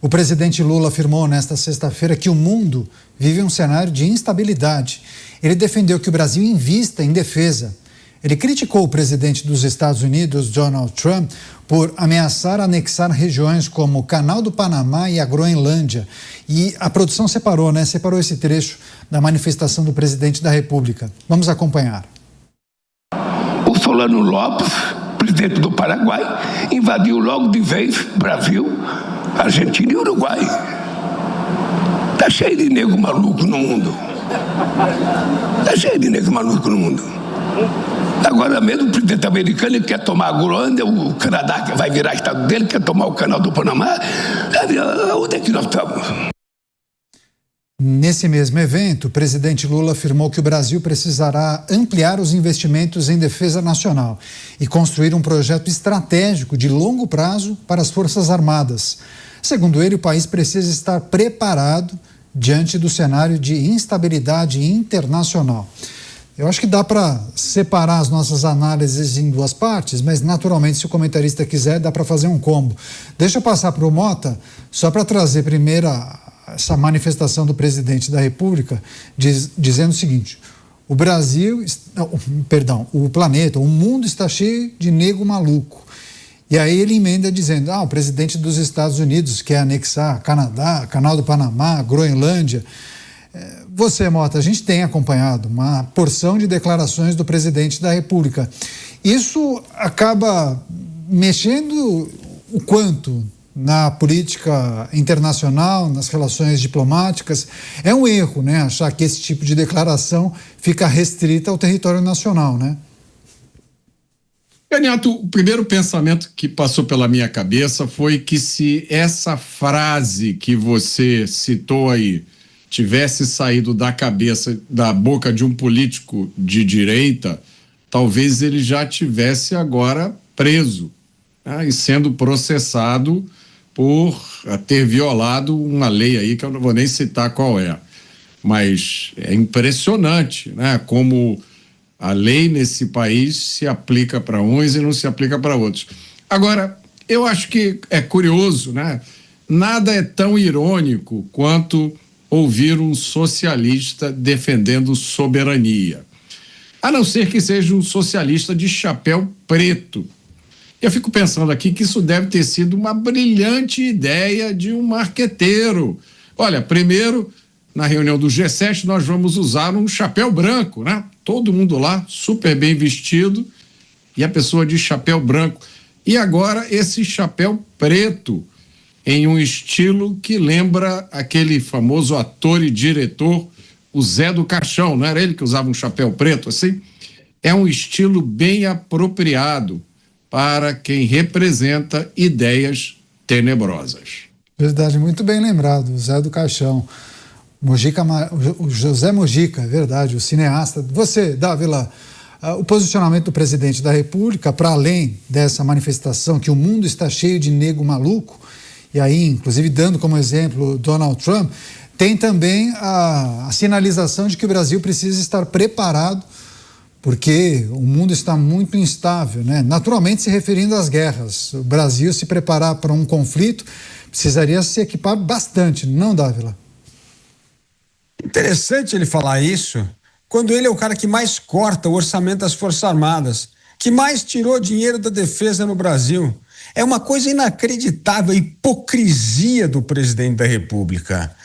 O presidente Lula afirmou nesta sexta-feira que o mundo vive um cenário de instabilidade. Ele defendeu que o Brasil invista em defesa. Ele criticou o presidente dos Estados Unidos, Donald Trump, por ameaçar anexar regiões como o Canal do Panamá e a Groenlândia. E a produção separou esse trecho da manifestação do presidente da República. Vamos acompanhar. O Solano Lopes, presidente do Paraguai, invadiu logo de vez Brasil, Argentina e Uruguai. Tá cheio de nego maluco no mundo. Tá cheio de nego maluco no mundo. Agora mesmo o presidente americano quer tomar a Groenlândia, o Canadá que vai virar estado dele, quer tomar o Canal do Panamá. Onde é que nós estamos? Nesse mesmo evento, o presidente Lula afirmou que o Brasil precisará ampliar os investimentos em defesa nacional e construir um projeto estratégico de longo prazo para as Forças Armadas. Segundo ele, o país precisa estar preparado diante do cenário de instabilidade internacional. Eu acho que dá para separar as nossas análises em duas partes, mas naturalmente, se o comentarista quiser, dá para fazer um combo. Deixa eu passar para o Mota, só para trazer primeiro essa manifestação do presidente da República, dizendo o seguinte: o planeta, o mundo está cheio de nego maluco. E aí ele emenda dizendo, o presidente dos Estados Unidos quer anexar Canadá, Canal do Panamá, Groenlândia. Você, Mota, a gente tem acompanhado uma porção de declarações do presidente da República. Isso acaba mexendo o quanto na política internacional, nas relações diplomáticas? É um erro, né, achar que esse tipo de declaração fica restrita ao território nacional, né? Neto, o primeiro pensamento que passou pela minha cabeça foi que se essa frase que você citou aí tivesse saído da boca de um político de direita, talvez ele já tivesse agora preso, né, e sendo processado por ter violado uma lei aí que eu não vou nem citar qual é. Mas é impressionante, né, como a lei nesse país se aplica para uns e não se aplica para outros. Agora, eu acho que é curioso, né? Nada é tão irônico quanto ouvir um socialista defendendo soberania. A não ser que seja um socialista de chapéu preto. Eu fico pensando aqui que isso deve ter sido uma brilhante ideia de um marqueteiro. Olha, primeiro, na reunião do G7, nós vamos usar um chapéu branco, né? Todo mundo lá, super bem vestido, e a pessoa de chapéu branco. E agora esse chapéu preto, em um estilo que lembra aquele famoso ator e diretor, o Zé do Caixão, não era ele que usava um chapéu preto assim? É um estilo bem apropriado para quem representa ideias tenebrosas. Verdade, muito bem lembrado, o Zé do Caixão. O José Mojica, é verdade, o cineasta. Você, Dávila, o posicionamento do presidente da República, para além dessa manifestação que o mundo está cheio de nego maluco, e aí, inclusive, dando como exemplo Donald Trump, tem também a sinalização de que o Brasil precisa estar preparado, porque o mundo está muito instável, né? Naturalmente, se referindo às guerras. O Brasil se preparar para um conflito precisaria se equipar bastante, não, Dávila? Interessante ele falar isso, quando ele é o cara que mais corta o orçamento das Forças Armadas, que mais tirou dinheiro da defesa no Brasil. É uma coisa inacreditável a hipocrisia do presidente da República.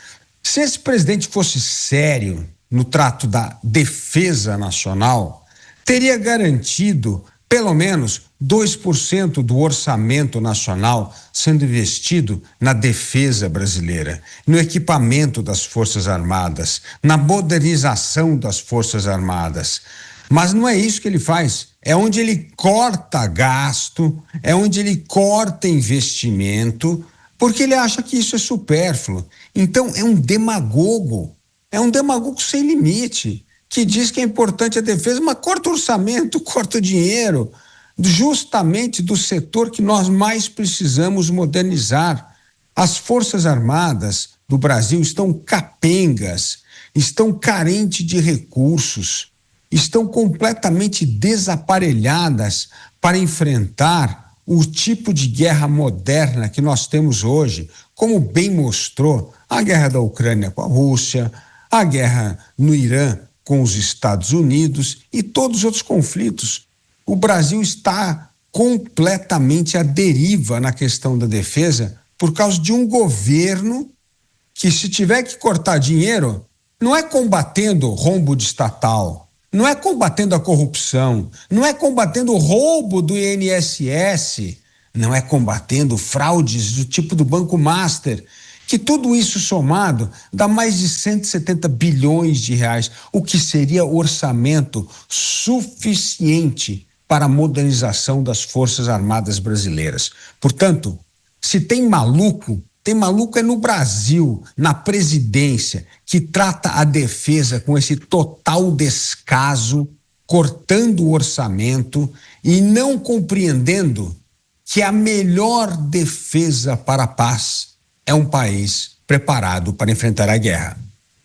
Se esse presidente fosse sério no trato da defesa nacional, teria garantido pelo menos 2% do orçamento nacional sendo investido na defesa brasileira, no equipamento das Forças Armadas, na modernização das Forças Armadas. Mas não é isso que ele faz. É onde ele corta gasto, é onde ele corta investimento, porque ele acha que isso é supérfluo. Então é um demagogo sem limite, que diz que é importante a defesa, mas corta o orçamento, corta o dinheiro, justamente do setor que nós mais precisamos modernizar. As Forças Armadas do Brasil estão capengas, estão carentes de recursos, estão completamente desaparelhadas para enfrentar o tipo de guerra moderna que nós temos hoje, como bem mostrou a guerra da Ucrânia com a Rússia, a guerra no Irã com os Estados Unidos e todos os outros conflitos. O Brasil está completamente à deriva na questão da defesa por causa de um governo que, se tiver que cortar dinheiro, não é combatendo o rombo de estatal, não é combatendo a corrupção, não é combatendo o roubo do INSS, não é combatendo fraudes do tipo do Banco Master, que tudo isso somado dá mais de 170 bilhões de reais, o que seria orçamento suficiente para a modernização das Forças Armadas brasileiras. Portanto, se tem maluco é no Brasil, na presidência, que trata a defesa com esse total descaso, cortando o orçamento e não compreendendo que a melhor defesa para a paz é um país preparado para enfrentar a guerra.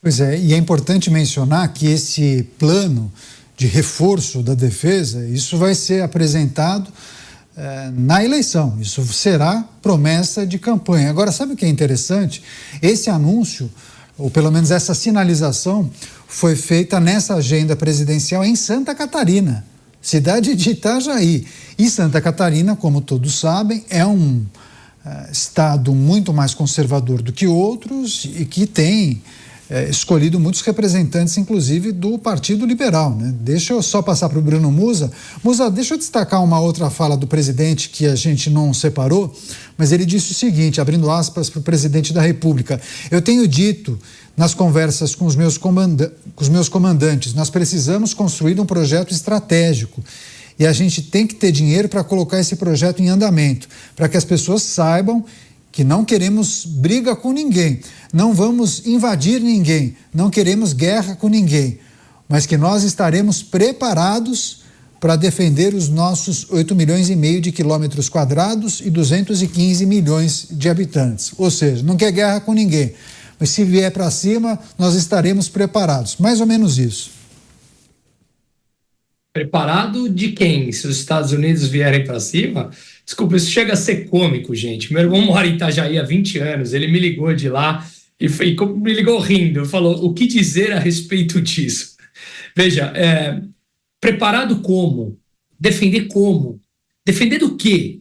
Pois é, e é importante mencionar que esse plano de reforço da defesa, isso vai ser apresentado na eleição, isso será promessa de campanha. Agora, sabe o que é interessante? Esse anúncio, ou pelo menos essa sinalização, foi feita nessa agenda presidencial em Santa Catarina, cidade de Itajaí. E Santa Catarina, como todos sabem, é um estado muito mais conservador do que outros e que tem escolhido muitos representantes, inclusive do Partido Liberal, né? Deixa eu só passar para o Bruno Musa. Musa, deixa eu destacar uma outra fala do presidente que a gente não separou, mas ele disse o seguinte, abrindo aspas para o presidente da República: eu tenho dito nas conversas com os meus comandantes, nós precisamos construir um projeto estratégico e a gente tem que ter dinheiro para colocar esse projeto em andamento, para que as pessoas saibam que não queremos briga com ninguém, não vamos invadir ninguém, não queremos guerra com ninguém, mas que nós estaremos preparados para defender os nossos 8,5 milhões de quilômetros quadrados e 215 milhões de habitantes. Ou seja, não quer guerra com ninguém, mas se vier para cima, nós estaremos preparados. Mais ou menos isso. Preparado de quem? Se os Estados Unidos vierem para cima? Desculpa, isso chega a ser cômico, gente. Meu irmão mora em Itajaí há 20 anos, ele me ligou de lá e me ligou rindo, falou: o que dizer a respeito disso? Veja, preparado como? Defender como? Defender do quê?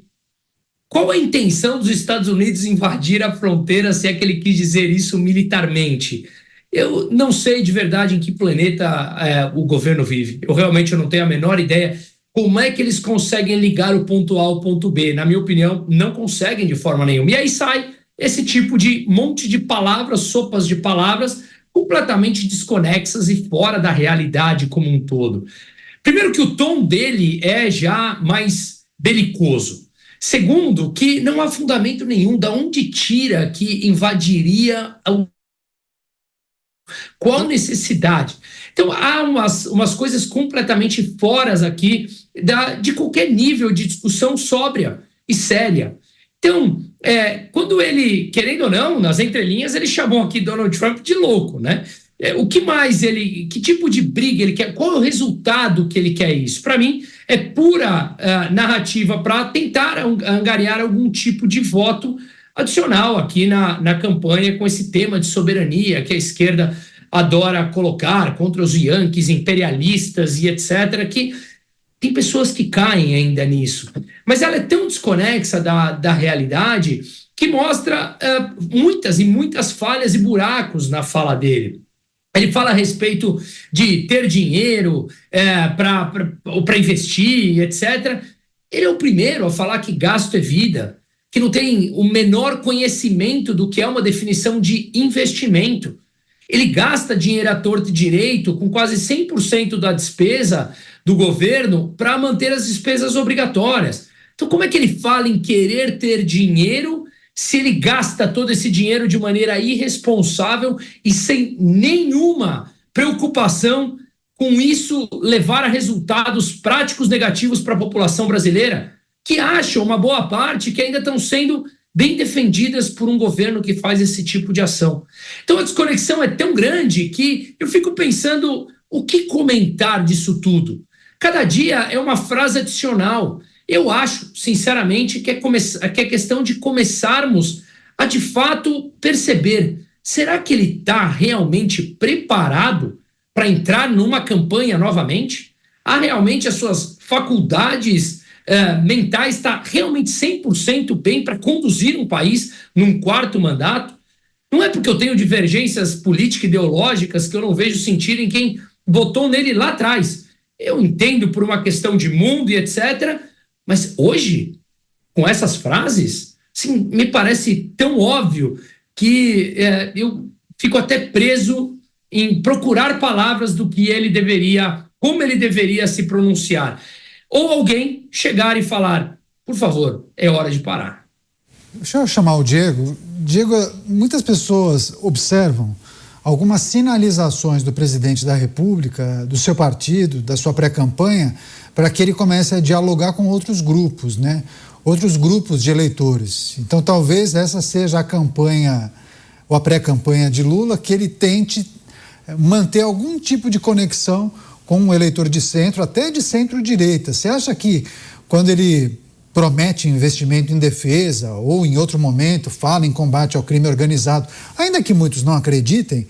Qual a intenção dos Estados Unidos em invadir a fronteira, se é que ele quis dizer isso militarmente? Eu não sei de verdade em que planeta o governo vive. Eu realmente não tenho a menor ideia como é que eles conseguem ligar o ponto A ao ponto B. Na minha opinião, não conseguem de forma nenhuma. E aí sai esse tipo de monte de palavras, sopas de palavras, completamente desconexas e fora da realidade como um todo. Primeiro, que o tom dele é já mais belicoso. Segundo, que não há fundamento nenhum. Da onde tira que invadiria qual necessidade? Então, há umas coisas completamente foras aqui de qualquer nível de discussão sóbria e séria. Então, quando ele, querendo ou não, nas entrelinhas, ele chamou aqui Donald Trump de louco, né? O que mais que tipo de briga ele quer? Qual é o resultado que ele quer isso? Para mim, é pura narrativa para tentar angariar algum tipo de voto adicional aqui na campanha com esse tema de soberania que a esquerda adora colocar contra os Yankees imperialistas e etc., que tem pessoas que caem ainda nisso. Mas ela é tão desconexa da realidade que mostra muitas e muitas falhas e buracos na fala dele. Ele fala a respeito de ter dinheiro para investir, etc. Ele é o primeiro a falar que gasto é vida, que não tem o menor conhecimento do que é uma definição de investimento. Ele gasta dinheiro à torto e direito, com quase 100% da despesa do governo, para manter as despesas obrigatórias. Então, como é que ele fala em querer ter dinheiro se ele gasta todo esse dinheiro de maneira irresponsável e sem nenhuma preocupação com isso levar a resultados práticos negativos para a população brasileira, que acham, uma boa parte, que ainda estão sendo bem defendidas por um governo que faz esse tipo de ação. Então a desconexão é tão grande que eu fico pensando o que comentar disso tudo. Cada dia é uma frase adicional. Eu acho, sinceramente, que é questão de começarmos a, de fato, perceber, será que ele está realmente preparado para entrar numa campanha novamente? Há realmente as suas faculdades mentais está realmente 100% bem para conduzir um país num quarto mandato? Não é porque eu tenho divergências político-ideológicas que eu não vejo sentido em quem votou nele lá atrás. Eu entendo por uma questão de mundo e etc., mas hoje, com essas frases, sim, me parece tão óbvio que eu fico até preso em procurar palavras do que ele deveria, como ele deveria se pronunciar. Ou alguém chegar e falar, por favor, é hora de parar. Deixa eu chamar o Diego. Diego, muitas pessoas observam algumas sinalizações do presidente da República, do seu partido, da sua pré-campanha, para que ele comece a dialogar com outros grupos, né? Outros grupos de eleitores. Então, talvez essa seja a campanha, ou a pré-campanha de Lula, que ele tente manter algum tipo de conexão com um eleitor de centro, até de centro-direita. Você acha que quando ele promete investimento em defesa ou em outro momento fala em combate ao crime organizado, ainda que muitos não acreditem,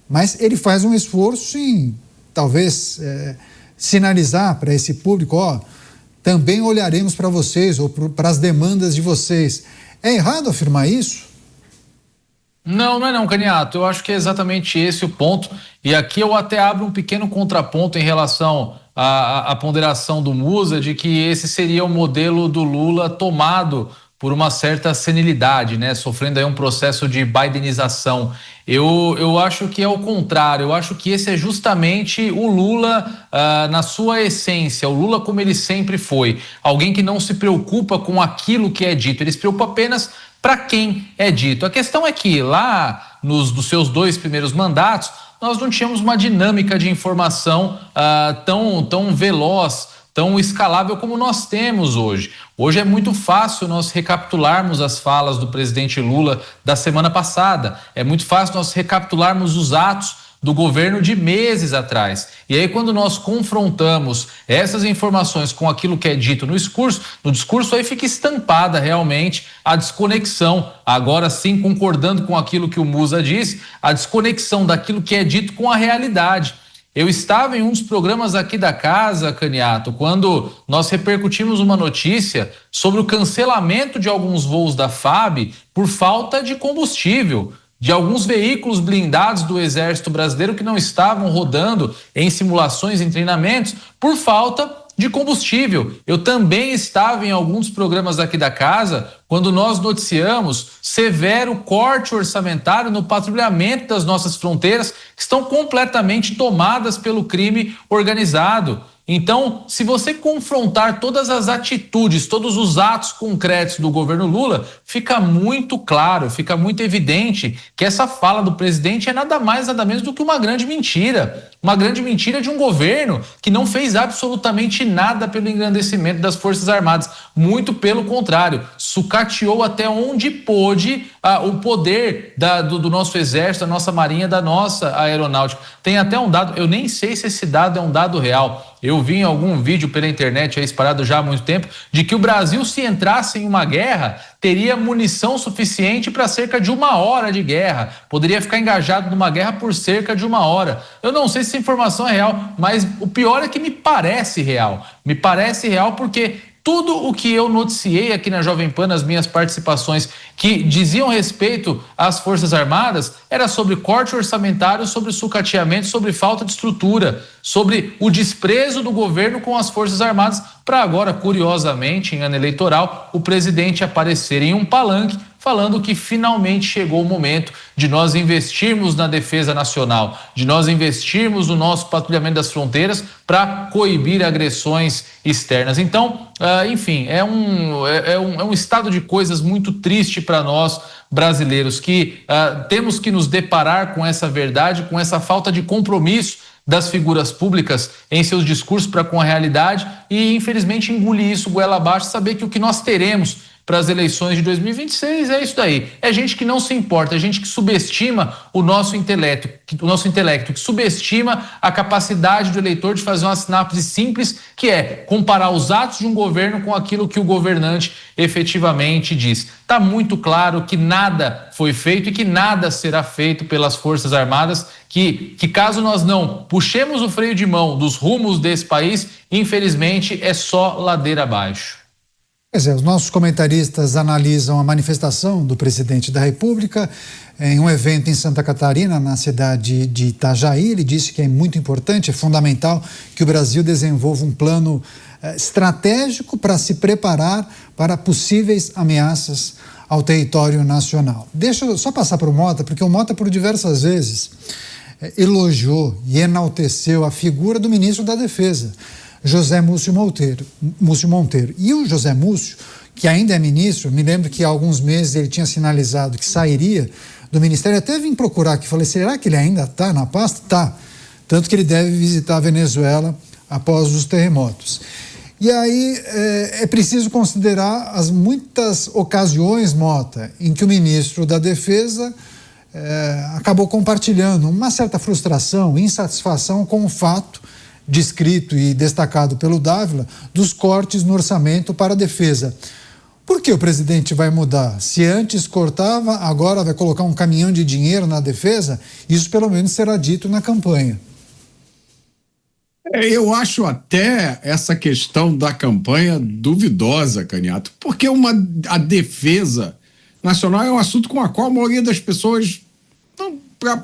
mas ele faz um esforço em talvez sinalizar para esse público, também olharemos para vocês ou para as demandas de vocês. É errado afirmar isso? Não, não é não, Caniato. Eu acho que é exatamente esse o ponto. E aqui eu até abro um pequeno contraponto em relação à ponderação do Musa de que esse seria o modelo do Lula tomado por uma certa senilidade, né? Sofrendo aí um processo de bidenização. Eu acho que é o contrário. Eu acho que esse é justamente o Lula na sua essência, o Lula como ele sempre foi. Alguém que não se preocupa com aquilo que é dito, ele se preocupa apenas para quem é dito. A questão é que lá nos seus 2 primeiros mandatos, nós não tínhamos uma dinâmica de informação tão veloz, tão escalável como nós temos hoje. Hoje é muito fácil nós recapitularmos as falas do presidente Lula da semana passada. É muito fácil nós recapitularmos os atos do governo de meses atrás. E aí, quando nós confrontamos essas informações com aquilo que é dito no discurso aí fica estampada realmente a desconexão. Agora sim, concordando com aquilo que o Musa disse, a desconexão daquilo que é dito com a realidade. Eu estava em um dos programas aqui da casa, Caniato, quando nós repercutimos uma notícia sobre o cancelamento de alguns voos da FAB por falta de combustível, de alguns veículos blindados do Exército Brasileiro que não estavam rodando em simulações, em treinamentos, por falta de combustível. Eu também estava em alguns programas aqui da casa quando nós noticiamos severo corte orçamentário no patrulhamento das nossas fronteiras, que estão completamente tomadas pelo crime organizado. Então, se você confrontar todas as atitudes, todos os atos concretos do governo Lula, fica muito claro, fica muito evidente que essa fala do presidente é nada mais, nada menos do que uma grande mentira. Uma grande mentira de um governo que não fez absolutamente nada pelo engrandecimento das Forças Armadas. Muito pelo contrário, sucateou até onde pôde o poder do nosso Exército, da nossa Marinha, da nossa Aeronáutica. Tem até um dado, eu nem sei se esse dado é um dado real. Eu vi em algum vídeo pela internet aí espalhado já há muito tempo de que o Brasil, se entrasse em uma guerra, teria munição suficiente para cerca de 1 hora de guerra. Poderia ficar engajado numa guerra por cerca de 1 hora. Eu não sei se essa informação é real, mas o pior é que me parece real. Me parece real porque tudo o que eu noticiei aqui na Jovem Pan, nas minhas participações, que diziam respeito às Forças Armadas, era sobre corte orçamentário, sobre sucateamento, sobre falta de estrutura, sobre o desprezo do governo com as Forças Armadas, para agora, curiosamente, em ano eleitoral, o presidente aparecer em um palanque falando que finalmente chegou o momento de nós investirmos na defesa nacional, de nós investirmos no nosso patrulhamento das fronteiras para coibir agressões externas. Então, enfim, é um estado de coisas muito triste para nós brasileiros, que temos que nos deparar com essa verdade, com essa falta de compromisso das figuras públicas em seus discursos para com a realidade e, infelizmente, engolir isso goela abaixo, saber que o que nós teremos para as eleições de 2026. É isso daí. É gente que não se importa, é gente que subestima o nosso intelecto, que subestima a capacidade do eleitor de fazer uma sinapse simples, que é comparar os atos de um governo com aquilo que o governante efetivamente diz. Está muito claro que nada foi feito e que nada será feito pelas Forças Armadas, que caso nós não puxemos o freio de mão dos rumos desse país, infelizmente é só ladeira abaixo. Pois é, os nossos comentaristas analisam a manifestação do presidente da República em um evento em Santa Catarina, na cidade de Itajaí. Ele disse que é muito importante, é fundamental que o Brasil desenvolva um plano estratégico para se preparar para possíveis ameaças ao território nacional. Deixa eu só passar para o Mota, porque o Mota por diversas vezes elogiou e enalteceu a figura do ministro da Defesa, José Múcio Monteiro. E o José Múcio, que ainda é ministro, me lembro que há alguns meses ele tinha sinalizado que sairia do ministério, até vim procurar aqui, falei, será que ele ainda está na pasta? Está. Tanto que ele deve visitar a Venezuela após os terremotos. E aí é preciso considerar as muitas ocasiões, Mota, em que o ministro da Defesa acabou compartilhando uma certa frustração, insatisfação com o fato descrito e destacado pelo Dávila dos cortes no orçamento para a defesa. Por que o presidente vai mudar? Se antes cortava, agora vai colocar um caminhão de dinheiro na defesa? Isso pelo menos será dito na campanha. Eu acho até essa questão da campanha duvidosa, Caniato, porque a defesa nacional é um assunto com o qual a maioria das pessoas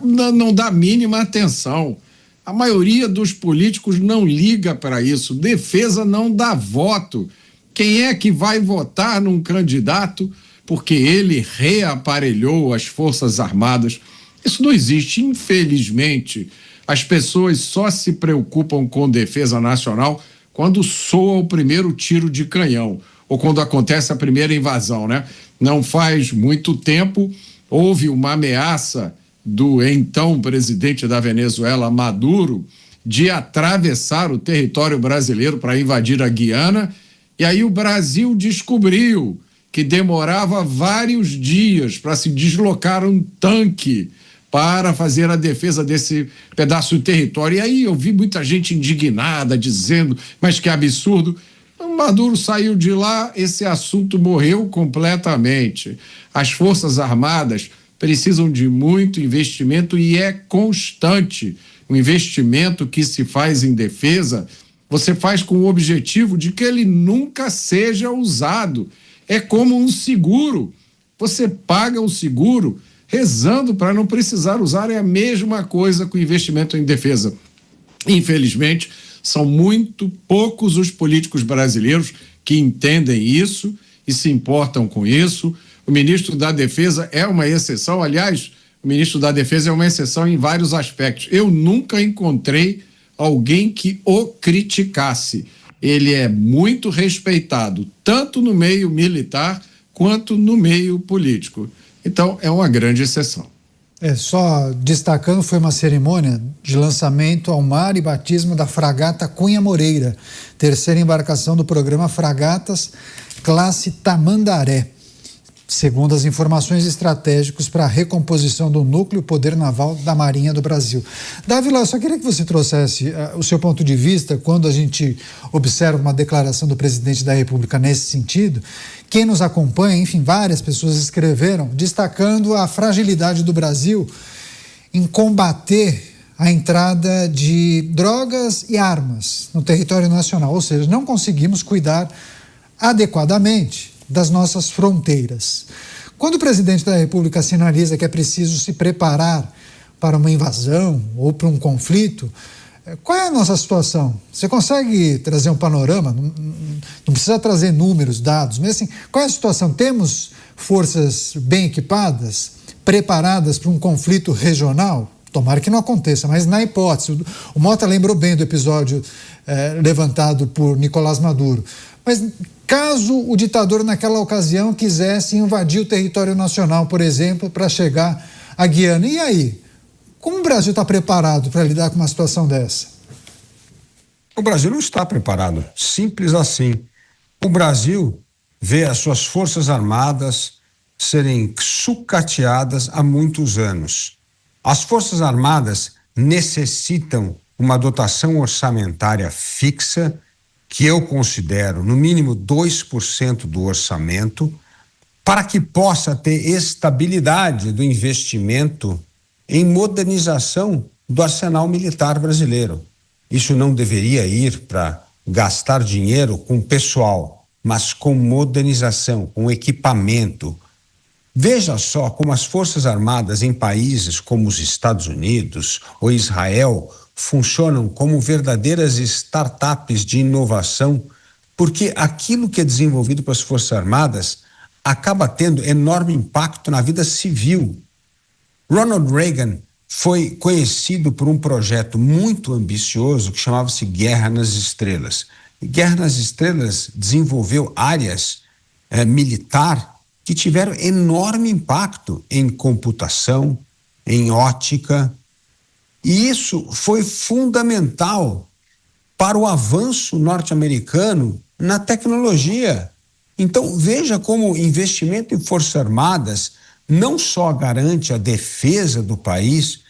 não dá a mínima atenção. A maioria dos políticos não liga para isso. Defesa não dá voto. Quem é que vai votar num candidato porque ele reaparelhou as Forças Armadas? Isso não existe, infelizmente. As pessoas só se preocupam com defesa nacional quando soa o primeiro tiro de canhão ou quando acontece a primeira invasão, né? Não faz muito tempo, houve uma ameaça do então presidente da Venezuela, Maduro, de atravessar o território brasileiro para invadir a Guiana, e aí o Brasil descobriu que demorava vários dias para se deslocar um tanque para fazer a defesa desse pedaço de território. E aí eu vi muita gente indignada, dizendo, mas que absurdo. O Maduro saiu de lá, esse assunto morreu completamente. As Forças Armadas precisam de muito investimento e é constante. O investimento que se faz em defesa, você faz com o objetivo de que ele nunca seja usado. É como um seguro. Você paga o seguro rezando para não precisar usar. É a mesma coisa com o investimento em defesa. Infelizmente, são muito poucos os políticos brasileiros que entendem isso e se importam com isso. O ministro da Defesa é uma exceção. Aliás, o ministro da Defesa é uma exceção em vários aspectos. Eu nunca encontrei alguém que o criticasse. Ele é muito respeitado, tanto no meio militar quanto no meio político. Então, é uma grande exceção. Só destacando, foi uma cerimônia de lançamento ao mar e batismo da fragata Cunha Moreira, terceira embarcação do programa Fragatas Classe Tamandaré, segundo as informações estratégicas para a recomposição do núcleo poder naval da Marinha do Brasil. Dávila, eu só queria que você trouxesse o seu ponto de vista quando a gente observa uma declaração do presidente da República nesse sentido. Quem nos acompanha, enfim, várias pessoas escreveram destacando a fragilidade do Brasil em combater a entrada de drogas e armas no território nacional, ou seja, não conseguimos cuidar adequadamente das nossas fronteiras. Quando o presidente da República sinaliza que é preciso se preparar para uma invasão ou para um conflito, qual é a nossa situação? Você consegue trazer um panorama? Não precisa trazer números, dados, mas assim, qual é a situação? Temos forças bem equipadas, preparadas para um conflito regional? Tomara que não aconteça, mas na hipótese, o Mota lembrou bem do episódio levantado por Nicolás Maduro, mas caso o ditador naquela ocasião quisesse invadir o território nacional, por exemplo, para chegar à Guiana, e aí? Como o Brasil está preparado para lidar com uma situação dessa? O Brasil não está preparado, simples assim. O Brasil vê as suas forças armadas serem sucateadas há muitos anos. As forças armadas necessitam uma dotação orçamentária fixa, que eu considero no mínimo 2% do orçamento, para que possa ter estabilidade do investimento em modernização do arsenal militar brasileiro. Isso não deveria ir para gastar dinheiro com pessoal, mas com modernização, com equipamento. Veja só como as Forças Armadas em países como os Estados Unidos ou Israel funcionam como verdadeiras startups de inovação, porque aquilo que é desenvolvido pelas Forças Armadas acaba tendo enorme impacto na vida civil. Ronald Reagan foi conhecido por um projeto muito ambicioso que chamava-se Guerra nas Estrelas. Guerra nas Estrelas desenvolveu áreas militar que tiveram enorme impacto em computação, em ótica, e isso foi fundamental para o avanço norte-americano na tecnologia. Então, veja como o investimento em Forças Armadas não só garante a defesa do país,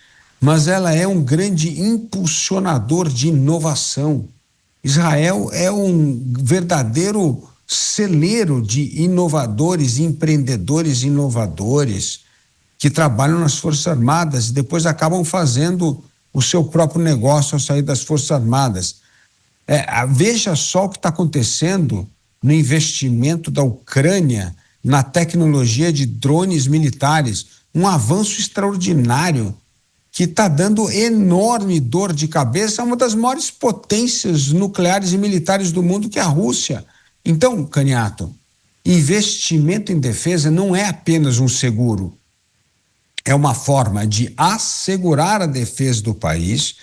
mas ela é um grande impulsionador de inovação. Israel é um verdadeiro celeiro de inovadores, empreendedores inovadores que trabalham nas Forças Armadas e depois acabam fazendo o seu próprio negócio ao sair das Forças Armadas. Veja só o que está acontecendo no investimento da Ucrânia na tecnologia de drones militares, um avanço extraordinário que está dando enorme dor de cabeça a uma das maiores potências nucleares e militares do mundo, que é a Rússia. Então, Caniato, investimento em defesa não é apenas um seguro, é uma forma de assegurar a defesa do país,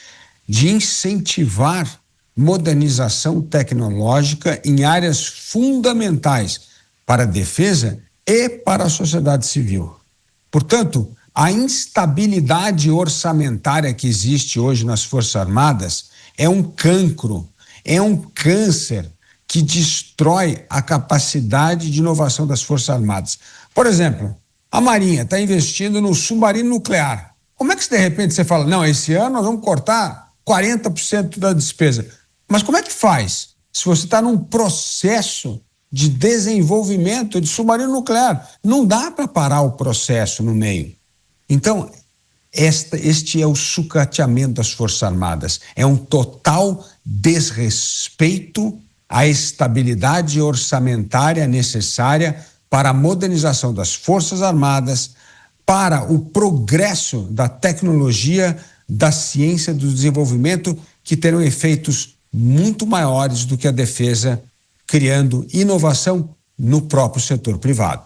de incentivar modernização tecnológica em áreas fundamentais para a defesa e para a sociedade civil. Portanto, a instabilidade orçamentária que existe hoje nas Forças Armadas é um cancro, é um câncer que destrói a capacidade de inovação das Forças Armadas. Por exemplo, a Marinha está investindo no submarino nuclear. Como é que de repente você fala, não, esse ano nós vamos cortar 40% da despesa? Mas como é que faz se você está num processo de desenvolvimento de submarino nuclear? Não dá para parar o processo no meio. Então, este é o sucateamento das Forças Armadas. É um total desrespeito à estabilidade orçamentária necessária para a modernização das Forças Armadas, para o progresso da tecnologia, da ciência, do desenvolvimento, que terão efeitos muito maiores do que a defesa, criando inovação no próprio setor privado.